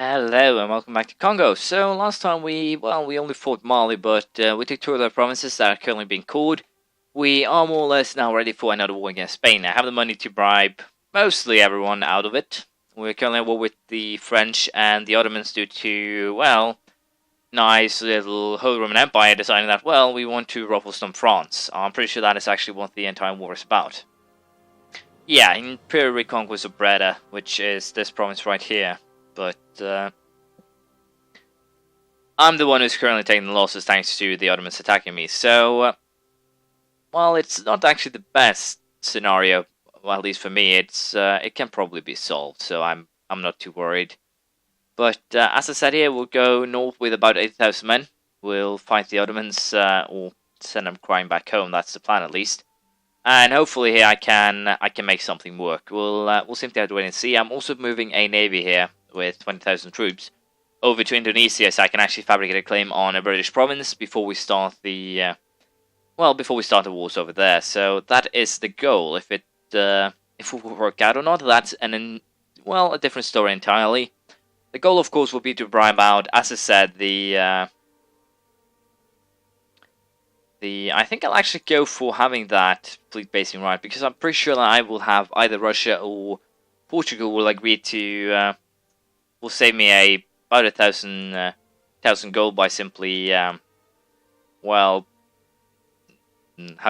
Hello and welcome back to Congo. So last time we only fought Mali, but we took two of the provinces that are currently being called. We are more or less now ready for another war against Spain. I have the money to bribe mostly everyone out of it. We're currently at war with the French and the Ottomans due to, nice little Holy Roman Empire deciding that, we want to ruffle some France. I'm pretty sure that is actually what the entire war is about. Yeah, Imperial Reconquest of Breda, which is this province right here. But I'm the one who's currently taking the losses thanks to the Ottomans attacking me. So, while it's not actually the best scenario, well, at least for me, it can probably be solved. So I'm not too worried. But as I said here, we'll go north with about 80,000 men. We'll fight the Ottomans or send them crying back home. That's the plan, at least. And hopefully here I can make something work. We'll simply have to wait and see. I'm also moving a navy here with 20,000 troops over to Indonesia, so I can actually fabricate a claim on a British province before we start the wars over there. So that is the goal. If it will work out or not, that's a different story entirely. The goal, of course, will be to bribe out, as I said, I think I'll actually go for having that fleet basing right, because I'm pretty sure that I will have either Russia or Portugal will agree to will save me about 1,000 gold by simply how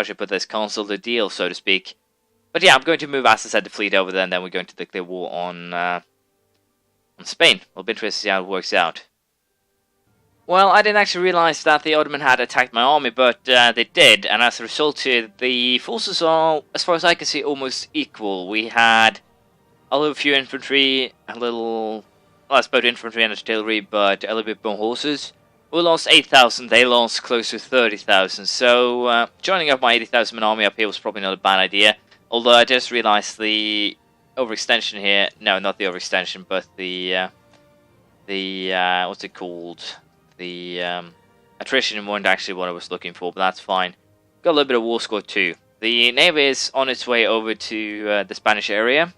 should I put this, cancel the deal, so to speak. But yeah, I'm going to move, as I said, the fleet over there, and then we're going to declare war on Spain. We'll be interested to see how it works out. Well, I didn't actually realize that the Ottoman had attacked my army, but they did, and as a result, the forces are, as far as I can see, almost equal. We had a little few infantry, it's both infantry and artillery, but a little bit more horses. We lost 8,000, they lost close to 30,000, so joining up my 80,000 man army up here was probably not a bad idea. Although I just realized the overextension here, no, not the overextension, but the what's it called? The attrition weren't actually what I was looking for, but that's fine. Got a little bit of war score too. The navy is on its way over to the Spanish area.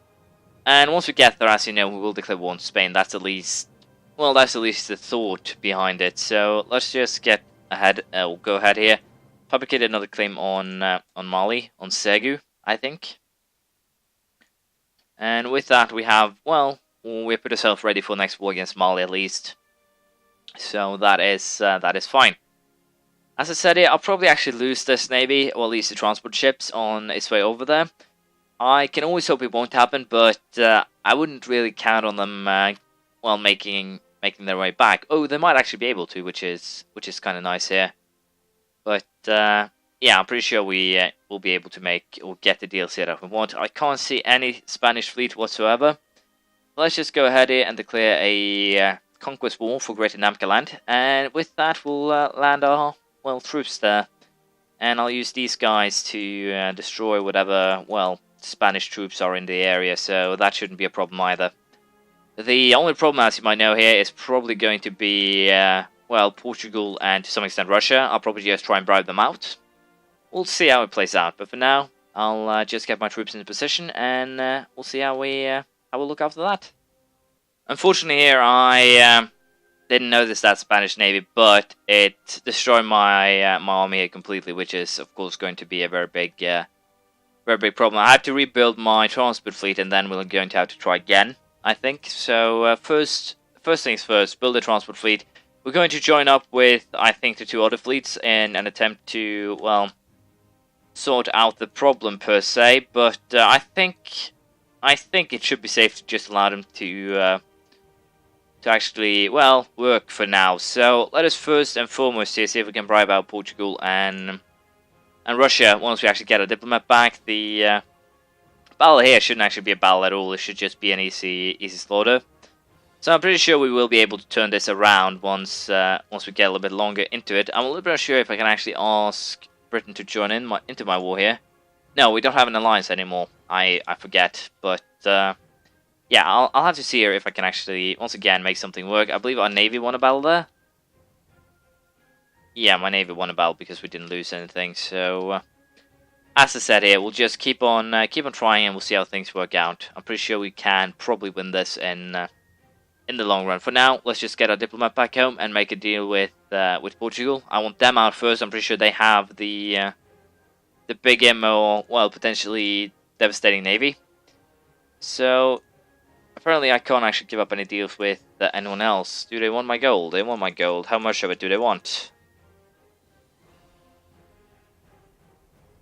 And once we get there, as you know, we will declare war on Spain. That's at least the thought behind it. So let's just get ahead. We'll go ahead here. Fabricate another claim on Mali, on Segu, I think. And with that, we have we put ourselves ready for the next war against Mali at least. So that is fine. As I said here, I'll probably actually lose this navy, or at least the transport ships on its way over there. I can always hope it won't happen, but I wouldn't really count on them making their way back. Oh, they might actually be able to, which is kind of nice here. But yeah, I'm pretty sure we will be able to get the deal set up we want. I can't see any Spanish fleet whatsoever. Let's just go ahead here and declare a conquest war for Greater Namca land, and with that we'll land our troops there. And I'll use these guys to destroy whatever Spanish troops are in the area, so that shouldn't be a problem either. The only problem, as you might know here, is probably going to be, Portugal and to some extent Russia. I'll probably just try and bribe them out. We'll see how it plays out, but for now, I'll just get my troops in position, and we'll see how we'll look after that. Unfortunately here, I didn't notice that Spanish navy, but it destroyed my my army here completely, which is, of course, going to be a very big problem. I have to rebuild my transport fleet, and then we're going to have to try again, I think. So first things first, build a transport fleet. We're going to join up with, I think, the two other fleets in an attempt to, sort out the problem per se. But I think it should be safe to just allow them to actually, work for now. So let us first and foremost here see if we can bribe out Portugal and Russia. Once we actually get a diplomat back, the battle here shouldn't actually be a battle at all. It should just be an easy slaughter. So I'm pretty sure we will be able to turn this around once we get a little bit longer into it. I'm a little bit unsure if I can actually ask Britain to join into my war here. No, we don't have an alliance anymore. I forget, but yeah, I'll have to see here if I can actually once again make something work. I believe our navy won a battle there. Yeah, my navy won a battle because we didn't lose anything. So as I said here, we'll just keep on trying, and we'll see how things work out. I'm pretty sure we can probably win this in in the long run. For now, let's just get our diplomat back home and make a deal with Portugal. I want them out first. I'm pretty sure they have the bigger, more, well, potentially devastating navy. So apparently I can't actually give up any deals with anyone else. Do they want my gold? They want my gold. How much of it do they want?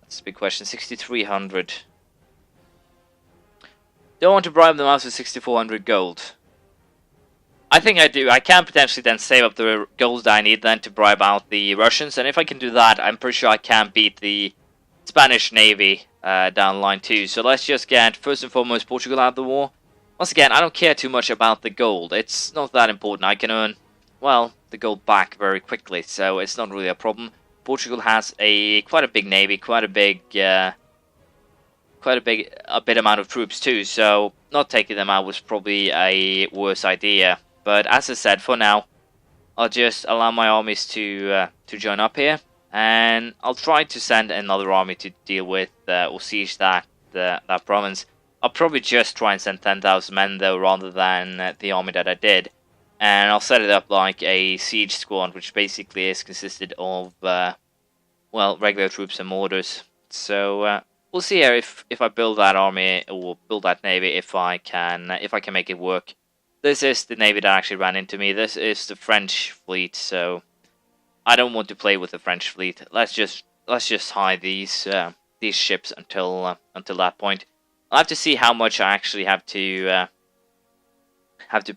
That's a big question. 6,300. Don't want to bribe them out with 6,400 gold. I think I do. I can potentially then save up the gold that I need then to bribe out the Russians, and if I can do that, I'm pretty sure I can beat the Spanish Navy down the line too. So let's just get, first and foremost, Portugal out of the war. Once again, I don't care too much about the gold. It's not that important. I can earn, well, the gold back very quickly, so it's not really a problem. Portugal has quite a big navy, quite a big amount of troops too, so not taking them out was probably a worse idea. But as I said, for now, I'll just allow my armies to join up here, and I'll try to send another army to deal with or siege that province. I'll probably just try and send 10,000 men though, rather than the army that I did, and I'll set it up like a siege squad, which basically is consisted of well, regular troops and mortars. So we'll see here if I build that army or build that navy, if I can make it work. This is the navy that actually ran into me. This is the French fleet, so I don't want to play with the French fleet. Let's just hide these ships until that point. I'll have to see how much I actually have to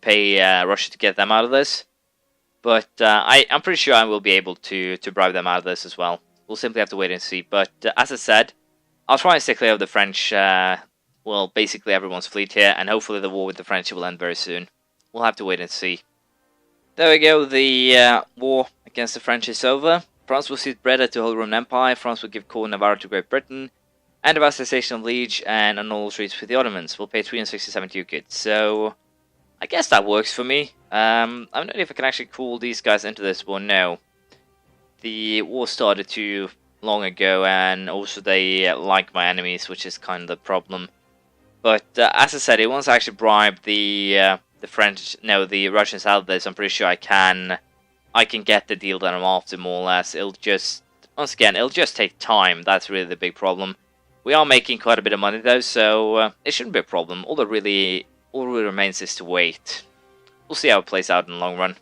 pay Russia to get them out of this. But I'm pretty sure I will be able to bribe them out of this as well. We'll simply have to wait and see. But as I said, I'll try and stay clear of the French, well, basically everyone's fleet here, and hopefully the war with the French will end very soon. We'll have to wait and see. There we go, the war against the French is over. France will cede Breda to Holy Roman Empire, France will give Corps Navarre to Great Britain, and the vassalization of Liege and annul treaties with the Ottomans. We'll pay 367 ducats. So I guess that works for me. I'm not sure if I can actually call these guys into this war. No. The war started too long ago, and also they like my enemies, which is kind of the problem. But as I said, once I actually bribe the Russians out of this, I'm pretty sure I can get the deal that I'm after, more or less. It'll just take time. That's really the big problem. We are making quite a bit of money though, so it shouldn't be a problem. All that really remains is to wait. We'll see how it plays out in the long run.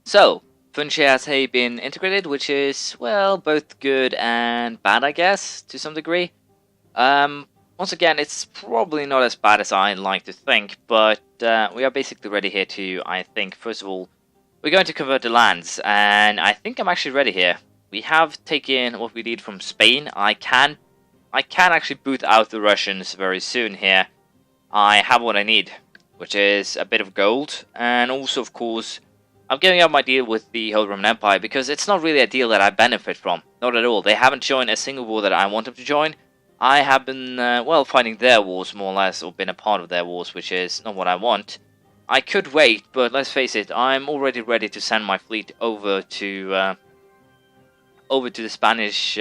So, Funche has been integrated, which is, well, both good and bad, I guess, to some degree. Once again, it's probably not as bad as I'd like to think, but we are basically ready here to, I think, first of all, we're going to convert the lands, and I think I'm actually ready here. We have taken what we need from Spain. I can actually boot out the Russians very soon here. I have what I need, which is a bit of gold, and also, of course, I'm giving up my deal with the Holy Roman Empire, because it's not really a deal that I benefit from. Not at all. They haven't joined a single war that I want them to join. I have been, well, fighting their wars, more or less, or been a part of their wars, which is not what I want. I could wait, but let's face it, I'm already ready to send my fleet over to the Spanish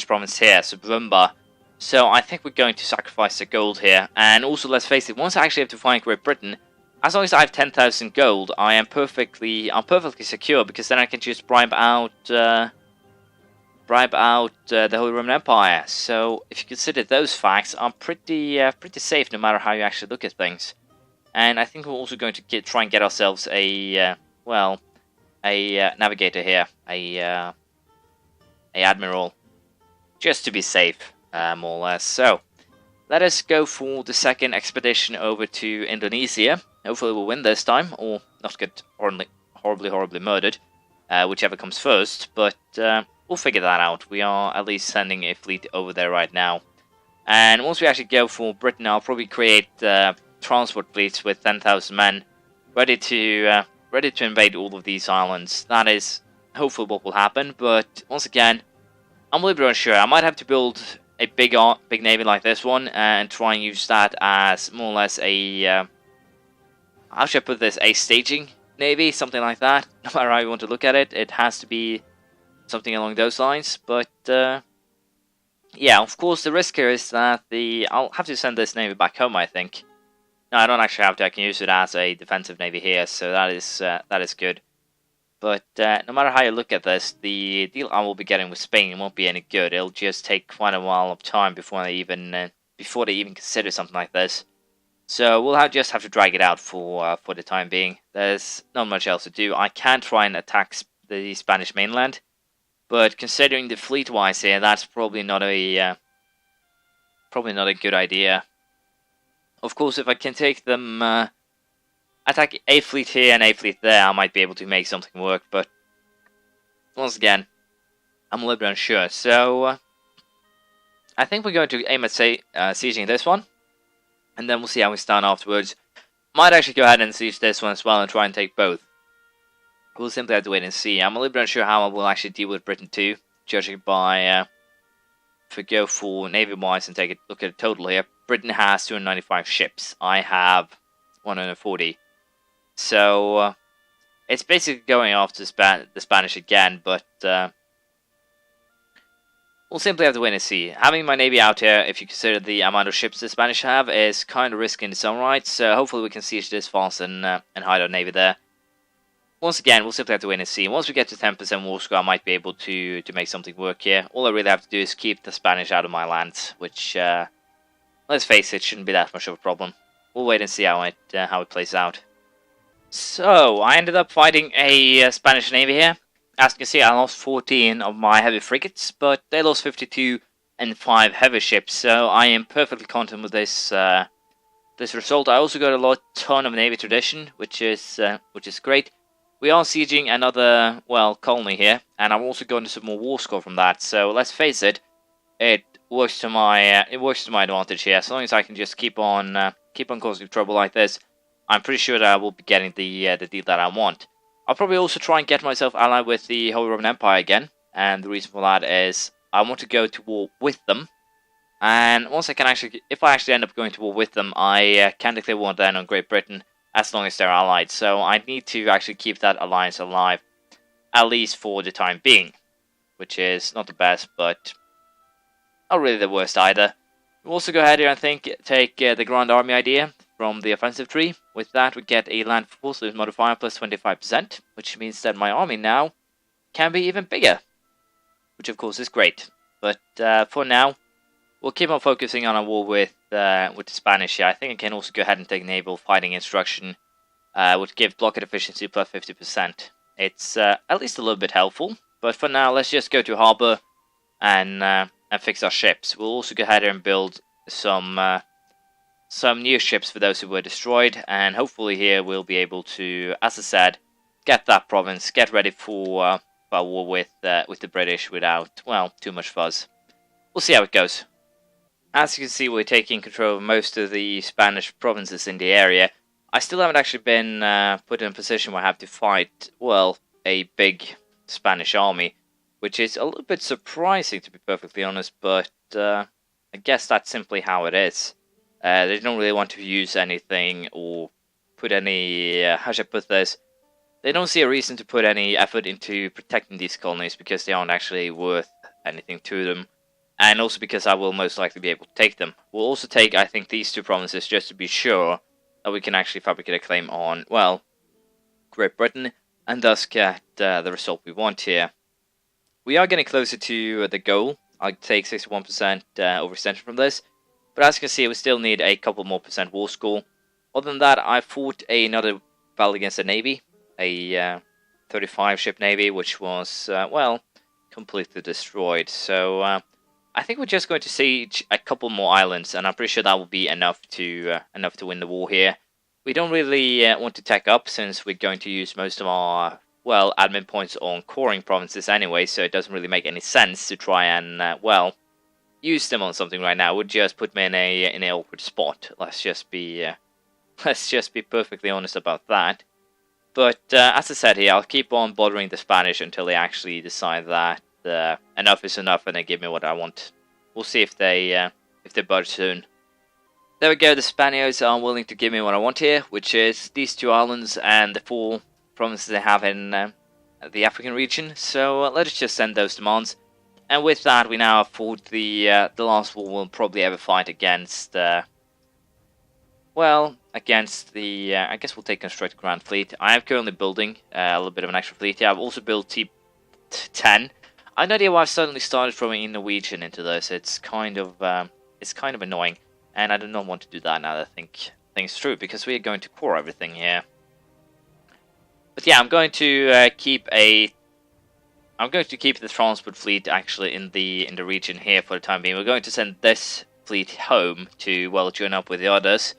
province here, Subrumba. So I think we're going to sacrifice the gold here. And also, let's face it, once I actually have to find Great Britain, as long as I have 10,000 gold, I'm perfectly secure, because then I can just bribe out the Holy Roman Empire. So if you consider those facts, I'm pretty safe no matter how you actually look at things. And I think we're also going to try and get ourselves a navigator here, a admiral, just to be safe, more or less. So let us go for the second expedition over to Indonesia. Hopefully we'll win this time, or not get horribly murdered, whichever comes first. But we'll figure that out. We are at least sending a fleet over there right now. And once we actually go for Britain, I'll probably create transport fleets with 10,000 men, ready to invade all of these islands. That is hopefully what will happen. But once again, I'm a little bit unsure. I might have to build a big navy like this one and try and use that as more or less a how should I put this? A staging navy, something like that. No matter how you want to look at it, it has to be something along those lines. But yeah, of course, the risk here is that I'll have to send this navy back home, I think. No, I don't actually have to. I can use it as a defensive navy here, so that is good. But no matter how you look at this, the deal I will be getting with Spain won't be any good. It'll just take quite a while of time before they even consider something like this. So we'll just have to drag it out for the time being. There's not much else to do. I can try and attack the Spanish mainland, but considering the fleet-wise here, that's probably not a good idea. Of course, if I can take them, attack a fleet here and a fleet there, I might be able to make something work. But once again, I'm a little bit unsure. So I think we're going to aim at sieging this one. And then we'll see how we stand afterwards. Might actually go ahead and siege this one as well and try and take both. We'll simply have to wait and see. I'm a little bit unsure how I will actually deal with Britain too. Judging by, if we go for navy-wise and take a look at the total here. Britain has 295 ships. I have 140. So, it's basically going after the Spanish again, but we'll simply have to wait and see. Having my navy out here, if you consider the amount of ships the Spanish have, is kind of risky in its own right. So hopefully we can siege this fast and hide our navy there. Once again, we'll simply have to wait and see. Once we get to 10% war score, I might be able to make something work here. All I really have to do is keep the Spanish out of my lands, which, let's face it, shouldn't be that much of a problem. We'll wait and see how it plays out. So, I ended up fighting a Spanish navy here. As you can see, I lost 14 of my heavy frigates, but they lost 52 and 5 heavy ships, so I am perfectly content with this result. I also got a ton of navy tradition, which is great. We are sieging another, colony here, and I'm also going to some more war score from that. So let's face it, it works to my advantage here. As long as I can just keep on causing trouble like this, I'm pretty sure that I will be getting the deal that I want. I'll probably also try and get myself allied with the Holy Roman Empire again, and the reason for that is I want to go to war with them. And once if I actually end up going to war with them, I can declare war then on Great Britain, as long as they're allied. So I need to actually keep that alliance alive, at least for the time being, which is not the best, but not really the worst either. We'll also go ahead here and take the Grand Army idea from the offensive tree. With that, we get a land force modifier plus 25%, which means that my army now can be even bigger, which of course is great. But for now, we'll keep on focusing on a war with the Spanish here. I think I can also go ahead and take naval fighting instruction, which gives blockade efficiency plus 50%. It's at least a little bit helpful, but for now, let's just go to harbor and fix our ships. We'll also go ahead and build some new ships for those who were destroyed, and hopefully here we'll be able to, as I said, get that province, get ready for a war with the British without, too much fuzz. We'll see how it goes. As you can see, we're taking control of most of the Spanish provinces in the area. I still haven't actually been put in a position where I have to fight, a big Spanish army, which is a little bit surprising, to be perfectly honest, but I guess that's simply how it is. They don't really want to use anything or put any, how should I put this? They don't see a reason to put any effort into protecting these colonies because they aren't actually worth anything to them. And also because I will most likely be able to take them. We'll also take, I think, these two provinces just to be sure that we can actually fabricate a claim on, Great Britain, and thus get the result we want here. We are getting closer to the goal. I'll take 61% overextension from this. But as you can see, we still need a couple more percent war score. Other than that, I fought another battle against the Navy. A 35 ship Navy, which was, completely destroyed. So, I think we're just going to siege a couple more islands, and I'm pretty sure that will be enough to win the war here. We don't really want to tech up, since we're going to use most of our, admin points on coring provinces anyway, so it doesn't really make any sense to try and, use them on something right now. It would just put me in an awkward spot. Let's just be perfectly honest about that. But as I said here, I'll keep on bothering the Spanish until they actually decide that enough is enough and they give me what I want. We'll see if they budge soon. There we go, the Spaniards are willing to give me what I want here, which is these two islands and the 4 provinces they have in the African region. So let's just send those demands. And with that, we now have fought the last war we'll probably ever fight against well, against the, I guess we'll take construct Grand Fleet. I am currently building a little bit of an extra fleet here. I've also built T10. I have no idea why I've suddenly started throwing in Norwegian into this. It's kind of annoying, and I do not want to do that now that I think things through, because we are going to core everything here. But yeah, I'm going to keep the transport fleet actually in the region here for the time being. We're going to send this fleet home to, well, join up with the others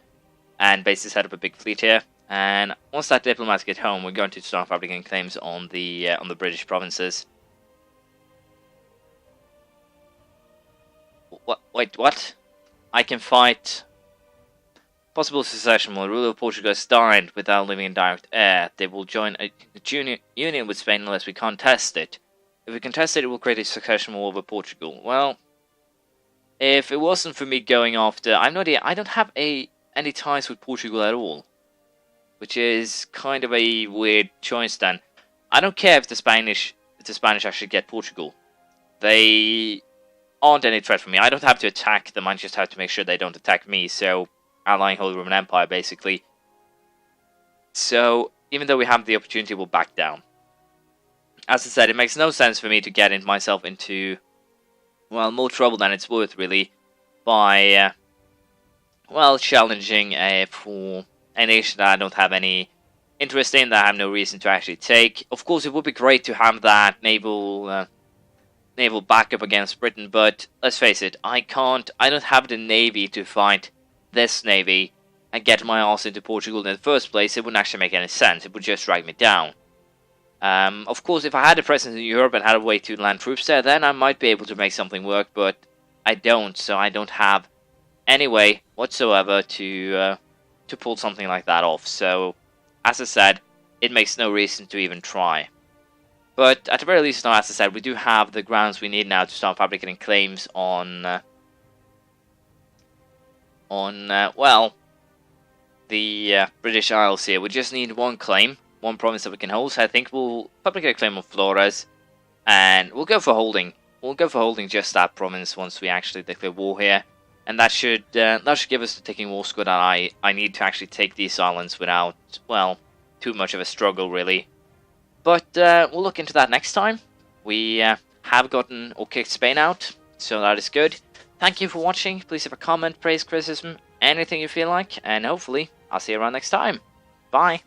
and basically set up a big fleet here. And once that diplomats get home, we're going to start fabricating claims on the British provinces. Wait, what? I can fight. Possible succession when the ruler of Portugal has died without living in direct heir. They will join a union with Spain unless we contest it. If we contest it, it will create a succession war over Portugal. Well, if it wasn't for me going after, I have no idea. I don't have any ties with Portugal at all, which is kind of a weird choice. Then I don't care if the Spanish actually get Portugal. They aren't any threat for me. I don't have to attack them. I just have to make sure they don't attack me. So, allying Holy Roman Empire, basically. So, even though we have the opportunity, we'll back down. As I said, it makes no sense for me to get myself into, well, more trouble than it's worth, really, by, well, challenging for a nation that I don't have any interest in, that I have no reason to actually take. Of course, it would be great to have that naval backup against Britain, but let's face it, I don't have the navy to fight this navy and get my ass into Portugal in the first place. It wouldn't actually make any sense. It would just drag me down. Of course, if I had a presence in Europe and had a way to land troops there, then I might be able to make something work, but I don't, so I don't have any way whatsoever to pull something like that off. So, as I said, it makes no reason to even try. But at the very least, now, as I said, we do have the grounds we need now to start fabricating claims on well, the British Isles here. We just need one claim, one province that we can hold. So I think we'll fabricate a claim on Flores, and we'll go for holding. We'll go for holding just that province once we actually declare war here, and that should give us the ticking war score that I need to actually take these islands without, well, too much of a struggle, really. But we'll look into that next time. We have gotten or kicked Spain out, so that is good. Thank you for watching. Please leave a comment, praise, criticism, anything you feel like, and hopefully I'll see you around next time. Bye.